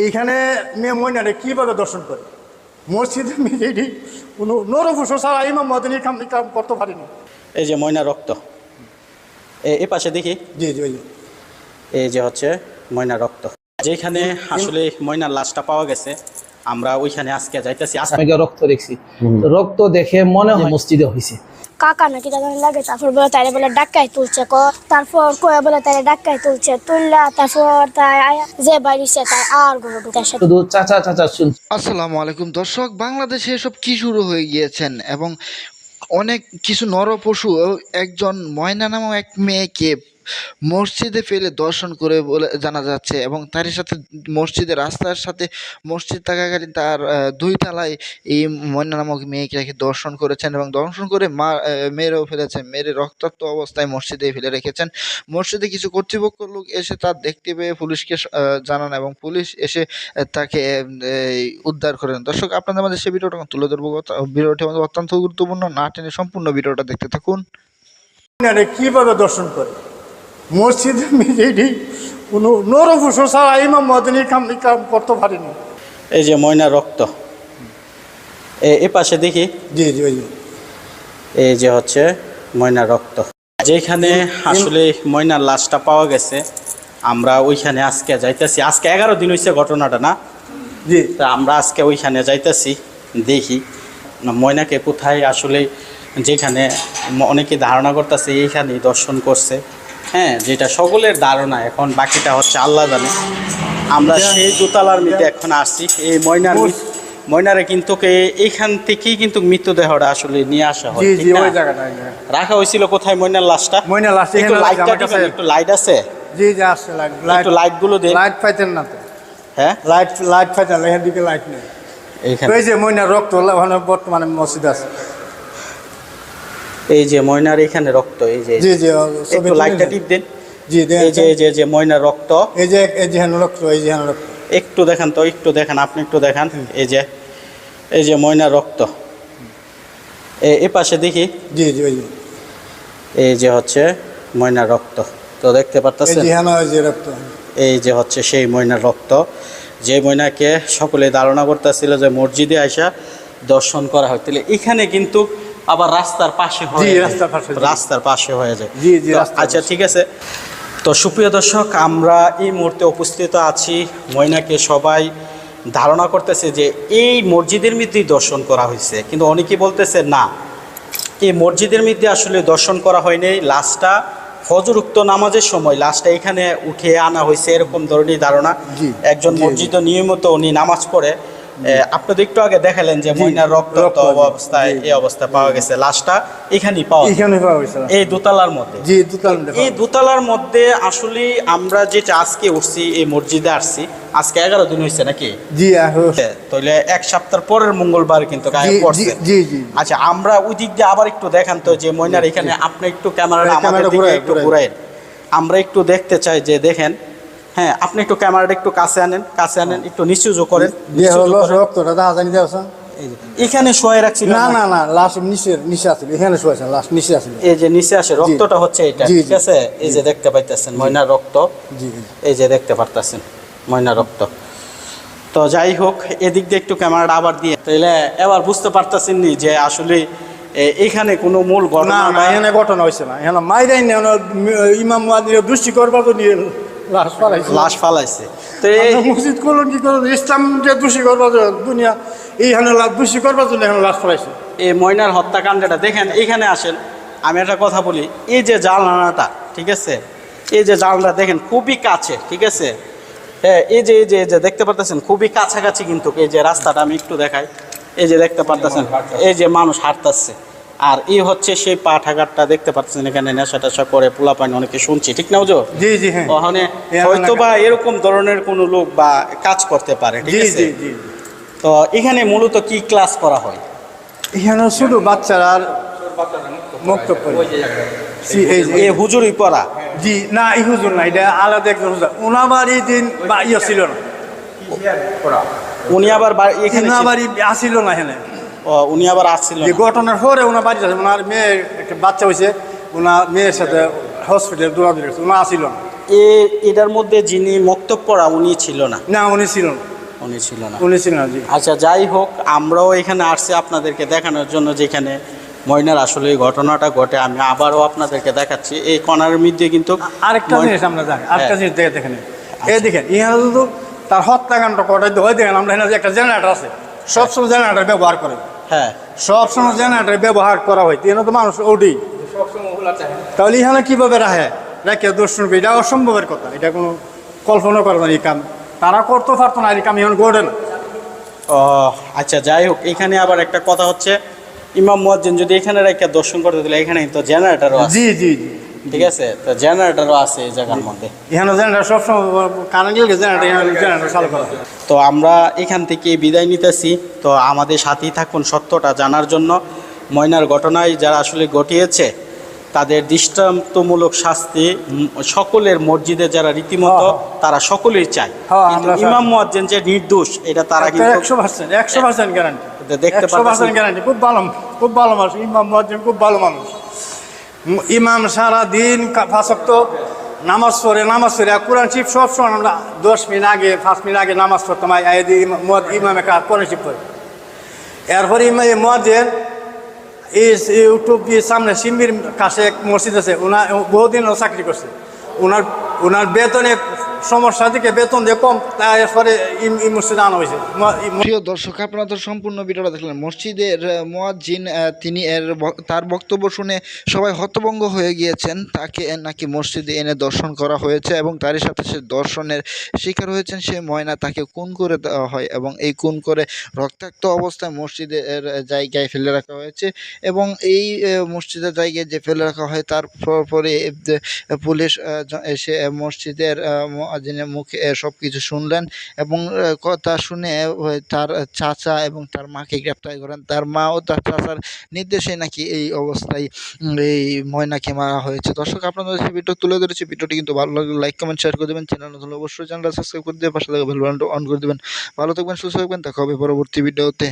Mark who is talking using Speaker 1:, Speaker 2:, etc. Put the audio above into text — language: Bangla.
Speaker 1: এইখানে মেয়ে ময়নারে কিভাবে দর্শন করে মসজিদে মেয়েটি কোনো নরভূষণ ছাড়া ইমাম মদনী কাম করতে পারিনি।
Speaker 2: এই যে ময়না রক্ত, এই পাশে দেখি।
Speaker 1: জি জি জি,
Speaker 2: এই যে হচ্ছে ময়না রক্ত, যেখানে আসলে ময়নার লাশটা পাওয়া গেছে। আমরা ওইখানে আজকে যাইতেছি।
Speaker 3: আমি রক্ত দেখছি, রক্ত দেখে মনে হয় মসজিদে হয়েছে।
Speaker 4: কাকা নাকি জানি লাগে, তারপর বলে তাই বলে ডাক্কাই তুলছে তারপর কয়ে বলে তাই ডাক্কাই তুলছে তুললা, তারপর তাই যে বাড়িছে তাই আর গরু ঢুকার সাথে
Speaker 3: শুধু চাচা চাচা শুনছি।
Speaker 5: আসসালামু আলাইকুম দর্শক, বাংলাদেশে এসব কি শুরু হয়ে গিয়েছেন এবং অনেক কিছু নরপশু একজন ময়না নামক এক মেয়েকে মসজিদে ফেলে দর্শন করে বলে জানা যাচ্ছে এবং তারই সাথে মসজিদের রাস্তার সাথে মসজিদ থাকাকালীন তার দুই তলায় এই ময়না নামক মেয়েকে রেখে দর্শন করেছেন এবং দর্শন করে মেরেও ফেলেছেন। মেরে রক্তাক্ত অবস্থায় মসজিদে ফেলে রেখেছেন। মসজিদে কিছু কর্তৃপক্ষ লোক এসে তার দেখতে পেয়ে পুলিশকে জানান এবং পুলিশ এসে তাকে উদ্ধার করেন। দর্শক, আপনাদের মাঝে সে ভিডিওটা তুলে ধরবো। ভিডিওটি আমাদের অত্যন্ত গুরুত্বপূর্ণ, না টেনে সম্পূর্ণ ভিডিওটা দেখতে থাকুন।
Speaker 1: ময়নারে কিভাবে দর্শন করে মসজিদে মেয়েটি কোনো নরভূষণ ছাড়া ইমাম মদনী কাম করতে পারিনি।
Speaker 2: এই যে ময়না রক্ত, এই পাশে দেখি।
Speaker 1: জি জি জি,
Speaker 2: এই যে হচ্ছে ময়না রক্ত, যেখানে আসলে ময়নার লাশটা পাওয়া গেছে। আমরা ওইখানে আজকে যাইতেছি। আজকে 11 দিন হয়েছে ঘটনাটা, না?
Speaker 1: জি,
Speaker 2: তা আমরা আজকে ওইখানে যাইতেছি, দেখি ময়নাকে কোথায় আসলে, যেখানে অনেকে ধারণা করতেছে এইখানেই দর্শন করছে। হ্যাঁ, যেটা সকলের ধারণা, এখন বাকিটা হচ্ছে আল্লাহ জানে। আমরা সেই দোতলার মধ্যে এখন আসছি। এই ময়নারে কিন্তু এইখান থেকেই কিন্তু মৃতদেহটা আসলে নিয়ে আসা হয়।
Speaker 1: জি জি, ওই জায়গাটা
Speaker 2: রাখা হয়েছিল কোথায় ময়নার লাশটা?
Speaker 1: ময়না লাশ
Speaker 2: একটু লাইটটা দিবেন, একটু লাইট আছে?
Speaker 1: জি জি, আসছে লাইট,
Speaker 2: একটু লাইটগুলো দেন।
Speaker 1: লাইট পাইতেন না তো?
Speaker 2: হ্যাঁ,
Speaker 1: লাইট পাইতেন, এখান দিকে লাইট নেই।
Speaker 2: এইখানে
Speaker 1: এই যে ময়নার রক্ত ওখানে বর্তমানে মসজিদ আছে।
Speaker 2: এই যে ময়নার এখানে রক্ত, এই যে
Speaker 1: জি জি,
Speaker 2: একটু লাইটটা টিপ দেন।
Speaker 1: জি,
Speaker 2: এই যে ময়নার রক্ত,
Speaker 1: এই যে রক্ত, এই যে রক্ত
Speaker 2: একটু দেখান তো, একটু দেখান, আপনি একটু দেখান। এই যে ময়নার রক্ত, এই পাশে দেখি।
Speaker 1: জি জি, ওই যে
Speaker 2: এই যে হচ্ছে ময়নার রক্ত, তো দেখতে পারতেছেন।
Speaker 1: এই যে রক্ত,
Speaker 2: এই যে হচ্ছে সেই ময়নার রক্ত, যে ময়নাকে সকলে ধারণা করতেছিল যে মসজিদে আইসা দর্শন করা হয়। তাহলে এখানে কিন্তু আবার রাস্তার পাশে হয়, রাস্তার পাশে হয়ে যায়।
Speaker 1: জি জি,
Speaker 2: আচ্ছা, ঠিক আছে। তো সুপ্রিয় দর্শক, আমরা এই মুহূর্তে উপস্থিত আছি। ময়নাকে সবাই ধারণা করতেছে যে এই মসজিদের মধ্যেই দর্শন করা হয়েছে, কিন্তু অনেকেই বলতেছে না, এই মসজিদের মধ্যে আসলে দর্শন করা হয়নি। লাশটা ফজর উক্ত নামাজের সময় লাশটা এখানে উঠে আনা হয়েছে, এরকম ধরনের ধারণা। একজন মসজিদে নিয়মিত উনি নামাজ পড়ে। আপনাদের একটু আগে দেখালেন যে ময়নার রক্ত অবস্থায়, এই অবস্থা পাওয়া গেছে। লাশটা এখানেই পাওয়া গেছে, এই দোতলার মধ্যে।
Speaker 1: জি,
Speaker 2: এই দোতলার মধ্যে আসলে আমরা যেটা আজকে উঠছি, এই মসজিদে আসছি, আজকে 11 দিন হয়েছে নাকি?
Speaker 1: জি,
Speaker 2: তাহলে এক সপ্তাহ পরের মঙ্গলবার কিন্তু গায়ে পড়ছে।
Speaker 1: জি জি।
Speaker 2: আচ্ছা, আমরা ওই দিক দিয়ে আবার একটু দেখান তো যে ময়নার এখানে। আপনি একটু ক্যামেরাটা আমাদের দিকে একটু ঘুরাইন, আমরা একটু দেখতে চাই যে দেখেন। হ্যাঁ, আপনি একটু ক্যামেরাটা একটু কাছে আনেন, একটু নিচু করেন। এখানে শোয়ে রাখছিল
Speaker 1: না না না, লাশ নিচে আছে, এখানে শোয়েছে, লাশ নিচে আছে।
Speaker 2: এই যে নিচে আসে রক্তটা হচ্ছে এটা, ঠিক আছে? এই যে দেখতে পাইতেছেন ময়নার রক্ত, এই যে দেখতে পারতেছেন ময়নার রক্ত। তো যাই হোক, এদিক দিয়ে একটু ক্যামেরাটা আবার দিয়ে, তাহলে এবার বুঝতে পারতেছেন নি যে আসলে এখানে কোনো মূল ঘটনা
Speaker 1: না, এখানে ঘটনা হয়েছে না। এখানে মাইরাই ইমাম দুষ্টি করবার তো নিয়ে
Speaker 2: লাশ ফালাইছে। তো
Speaker 1: মসজিদ করলো কি করলো, ইসলাম যে দোষী করবার দুনিয়া এইখানে দোষী করবার জন্য এখানে লাশ ফলাইছে।
Speaker 2: এই ময়নার হত্যাকাণ্ডটা দেখেন। এখানে আসেন, আমি একটা কথা বলি। এই যে জানলাটা, ঠিক আছে, এই যে জানলা দেখেন খুবই কাছে, ঠিক আছে? হ্যাঁ, এই যে দেখতে পারতেছেন খুবই কাছাকাছি কিন্তু। এই যে রাস্তাটা আমি একটু দেখাই, এই যে দেখতে পারতেছেন, এই যে মানুষ হাঁটতেছে। আর এই হচ্ছে সেই পাঠাঘাটটা দেখতে পাচ্ছেন। এখানে নেশা টেশা করে পোলাপানি অনেকে শুনছি, ঠিক না? ওজো
Speaker 1: জি জি, হ্যাঁ,
Speaker 2: ওখানে হয়তো বা এরকম ধরনের কোনো লোক বা কাজ করতে পারে, ঠিক আছে? তো এখানে মূলত কি ক্লাস করা হয়?
Speaker 1: এখানে শুধু বাচ্চারা মুক্ত করে।
Speaker 2: এই হুজুরই পড়া?
Speaker 1: জি না, এই হুজুর না, এটা আলাদা একজন হুজুর। ওনার এই দিন বা ছিল না,
Speaker 2: উনি আবার এখানে
Speaker 1: আসিল না এখানে।
Speaker 2: উনি আবার আসছিল
Speaker 1: ঘটনার পরে ওনার বাড়ি আছে। ওনার মেয়ে একটা বাচ্চা হয়েছে, ওনার মেয়ের সাথে হসপিটাল দৌড়াদৌড়ি করছে, ওনার আসিল না।
Speaker 2: এটার মধ্যে যিনি মক্তব পড়া উনি ছিল না?
Speaker 1: না, উনি ছিল না।
Speaker 2: উনি ছিল না।
Speaker 1: উনি ছিল না, জি।
Speaker 2: আচ্ছা, যাই হোক, আমরাও এখানে আসছি আপনাদেরকে দেখানোর জন্য যেখানে ময়নার আসলে এই ঘটনাটা ঘটে। আমি আবারও আপনাদেরকে দেখাচ্ছি এই কণার মধ্যে কিন্তু
Speaker 1: আরেকটা জিনিস আমরা জানি, আরেকটা জিনিস দেখেন, এই দেখেন ইহারা শুধু তার হত্যাকাণ্ড করাই ওই দেখেন আমরা এখানে যে একটা জেনারেটর আছে, সবসময় জেনারেটর ব্যবহার করে,
Speaker 2: হ্যাঁ,
Speaker 1: সবসময় জেনারেটর ব্যবহার করা হয়, এখানে তো মানুষ ওডি, তাহলে এখানে কীভাবে রেখে দর্শন করে? এটা অসম্ভবের কথা, এটা কোনো কল্পনা করে না এই কাম, তারা করতে পারতো না, এই কাম এখন গড়ে না।
Speaker 2: ও আচ্ছা, যাই হোক, এখানে আবার একটা কথা হচ্ছে, ইমাম মুয়াজ্জিন যদি এখানে রেখে দর্শন করতে দিলে এখানে তো জেনারেটরও আছে।
Speaker 1: জি জি জি,
Speaker 2: ঠিক আছে, তো জেনারেটরও আছে এই জায়গার মধ্যে।
Speaker 1: এখানে জেনারেটর সবসময় কারেন্ট গেলে জেনারেটর চালু করা হয়।
Speaker 2: তো আমরা এখান থেকে বিদায় নিতেছি। তো আমাদের সাথেই থাকুন সত্যটা জানার জন্য। ময়নার ঘটনায় যারা আসলে ঘটিয়েছে তাদের দৃষ্টান্তমূলক শাস্তি সকলের মসজিদে যারা রীতিমতো তারা সকলেই চায়,
Speaker 1: হ্যাঁ,
Speaker 2: কিন্তু
Speaker 1: আমরা
Speaker 2: ইমাম মুয়াজ্জিন যে নির্দোষ এটা তারা কিন্তু
Speaker 1: 100% গ্যারান্টি,
Speaker 2: দেখতে পাচ্ছেন।
Speaker 1: গ্যারান্টি, খুব ভালো মানুষ ইমাম মুয়াজ্জিন, খুব ভালো মানুষ। ইমাম সারা দিন 5 ওয়াক্ত নামাজ পড়ে কোরআন শিব সব সময় আমরা 10 মিনিট আগে 5 মিনিট আগে নামাজ পড়তাম, ইমামে কোরআন শিব পড়ে। এরপরে মুয়াজ্জিন ইউটিউব সামনে সিম্বির কাছে এক মসজিদ আছে, বহুদিন চাকরি করছে, ওনার বেতনে সমস্যা থেকে বেতন দিয়ে কম, তারপরে এই মসজিদে আনা হয়েছে।
Speaker 5: প্রিয় দর্শক, আপনারা তো সম্পূর্ণ ভিডিওটা দেখলেন। মসজিদের মুয়াজ্জিন তিনি তার বক্তব্য শুনে সবাই হতভম্ব হয়ে গিয়েছেন। তাকে নাকি মসজিদে এনে দর্শন করা হয়েছে এবং তারই সাথে সে দর্শনের শিকার হয়েছেন। সে ময়না তাকে খুন করে দেওয়া হয় এবং এই খুন করে রক্তাক্ত অবস্থায় মসজিদের জায়গায় ফেলে রাখা হয়েছে এবং এই মসজিদের জায়গায় যে ফেলে রাখা হয় তারপরে পুলিশ এসে মসজিদের মুয়াজ্জিনের মুখে সব কিছু শুনলেন এবং কথা শুনে তার চাচা এবং তার মাকে গ্রেপ্তার করেন। তার মা ও তার চাচার নির্দেশে নাকি এই অবস্থায় এই ময়নাকে মারা হয়েছে। দর্শক, আপনাদের সেই ভিডিও তুলে ধরেছি। ভিডিওটি কিন্তু ভালো লাগলে লাইক কমেন্ট শেয়ার করে দেবেন। চ্যানেল নতুন অবশ্যই চ্যানেলটা সাবস্ক্রাইব করে দিয়ে পাশে থাকা বেল বাটনটা অন করে দেবেন। ভালো থাকবেন, সুস্থ থাকবেন, দেখা হবে পরবর্তী ভিডিওতে।